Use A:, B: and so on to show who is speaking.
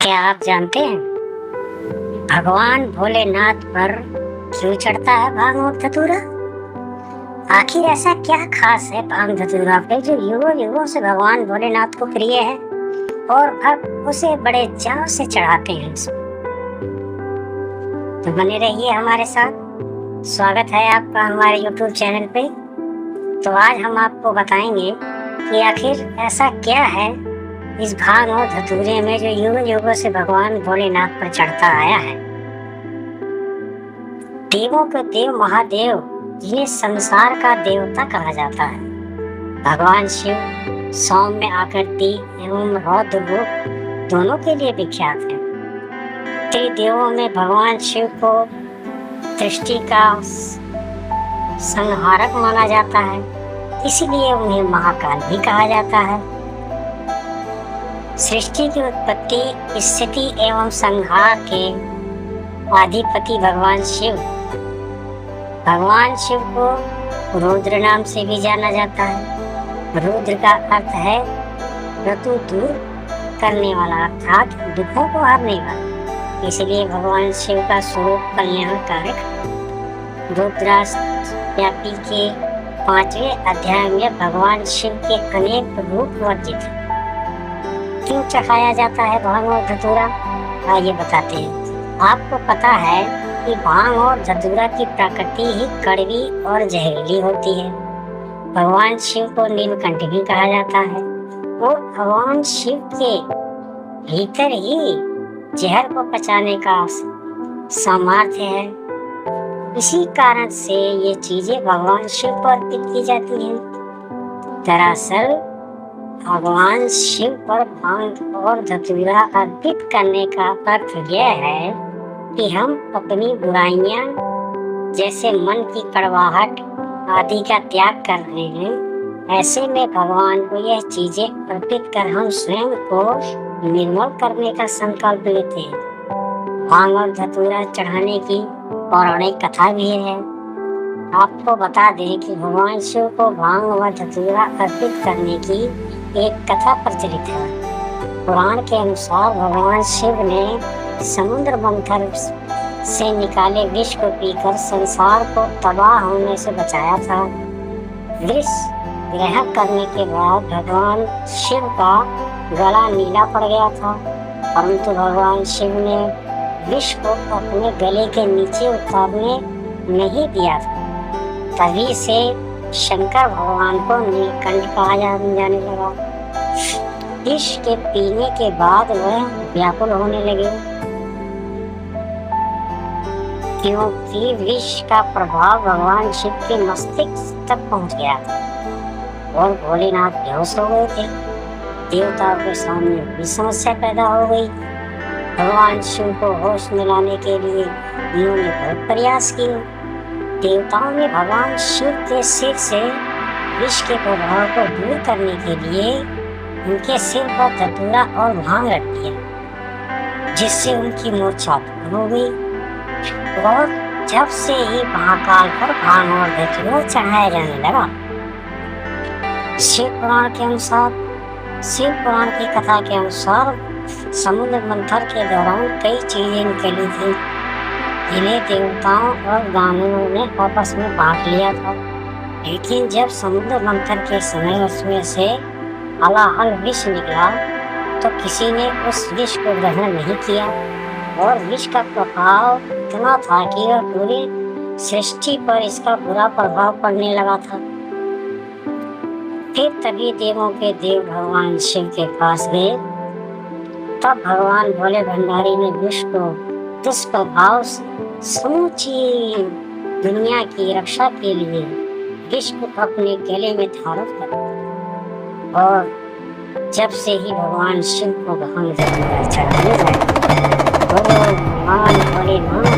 A: क्या आप जानते हैं भगवान भोलेनाथ पर क्यों चढ़ता है भांग और धतूरा? आखिर ऐसा क्या खास है भांग धतूरा पे जो युगों युगों से भगवान भोलेनाथ को प्रिय है और भक्त उसे बड़े चाव से चढ़ाते हैं। तो बने रहिए हमारे साथ। स्वागत है आपका हमारे YouTube चैनल पे। तो आज हम आपको बताएंगे कि आखिर ऐसा क्या है इस भांग और धतूरे में जो युगों युगों से भगवान भोलेनाथ पर चढ़ता आया है। देवों के देव महादेव जिन्हें संसार का देवता कहा जाता है, भगवान शिव सौम्य आकृति एवं रौद्र रूप दोनों के लिए विख्यात है। त्रिदेवों में भगवान शिव को सृष्टि का संहारक माना जाता है, इसलिए उन्हें महाकाल भी कहा जाता है। सृष्टि की उत्पत्ति, स्थिति एवं संहार के अधिपति भगवान शिव को रुद्र नाम से भी जाना जाता है। रुद्र का अर्थ है ऋतु दूर करने वाला, अर्थात दुखों को हरने वाला, इसलिए भगवान शिव का स्वरूप कल्याणकारक। रुद्राष्टमी के 5वें अध्याय में भगवान शिव के अनेक रूप वर्जित हैं। क्यों चढ़ाया जाता है भांग और धतूरा? आइए बताते हैं। आपको पता है कि भांग और धतूरा की प्रकृति ही कड़वी और जहरीली होती है। भगवान शिव को नीलकंठ भी कहा जाता है और भगवान शिव के भीतर ही जहर को पचाने का सामर्थ्य है। इसी कारण से ये चीजें भगवान शिव को अर्पित की जाती हैं। दरअसल भगवान शिव पर भांग और धतूरा अर्पित करने का अर्थ यह है कि हम अपनी बुराइयां जैसे मन की कड़वाहट आदि का त्याग कर रहे हैं। ऐसे में भगवान को यह चीजें अर्पित कर हम स्वयं को निर्मल करने का संकल्प लेते हैं। भांग और धतूरा चढ़ाने की पौराणिक कथा भी है। आपको बता दें कि भगवान शिव को भांग और धतूरा अर्पित करने की एक कथा प्रचलित है। पुराण के अनुसार भगवान शिव ने समुद्र मंथन से निकाले विष को पीकर संसार को तबाह होने से बचाया था। विष ग्रहण करने के बाद भगवान शिव का गला नीला पड़ गया था, परंतु भगवान शिव ने विष को अपने गले के नीचे उतारने नहीं दिया था। तभी से शंकर भगवान को नीलकंठ कहा जाने लगा। विष के पीने के बाद वह व्याकुल होने लगे, क्योंकि विष का प्रभाव भगवान शिव के मस्तिष्क तक पहुंच गया था और भोलेनाथ बेहोश हो गए थे। देवताओं के सामने भी समस्या पैदा हो गई। भगवान शिव को होश में लाने के लिए उन्होंने बहुत प्रयास किए। देवताओं ने भगवान शिव के सिर से विष के प्रभाव को दूर करने के लिए उनके सिर पर धतूरा और भांग रख दिया, जिससे उनकी मूर्छा दूर हो गई। और जब से ही महाकाल पर भांग और धतूरा चढ़ाया जाने लगा। शिव पुराण की कथा के अनुसार समुद्र मंथन के दौरान कई चीजें निकली थी, जिन्हें देवताओं और दानवों ने आपस में बांट लिया था। लेकिन जब समुद्र मंथन के समय उसमें से हलाहल विष निकला तो किसी ने उस विष को ग्रहण नहीं किया और विष का प्रभाव इतना था कि वह पूरी सृष्टि पर इसका बुरा प्रभाव पड़ने लगा था। फिर तभी देवों के देव भगवान शिव के पास गए। तब भगवान भोले भंडारी ने विष को दुष्प्रभाव समूची दुनिया की रक्षा के लिए विष को अपने गले में धारण कर, और जब से ही भगवान शिव को भांग धतूरा चढ़ाने लगे। भगवान भोलेनाथ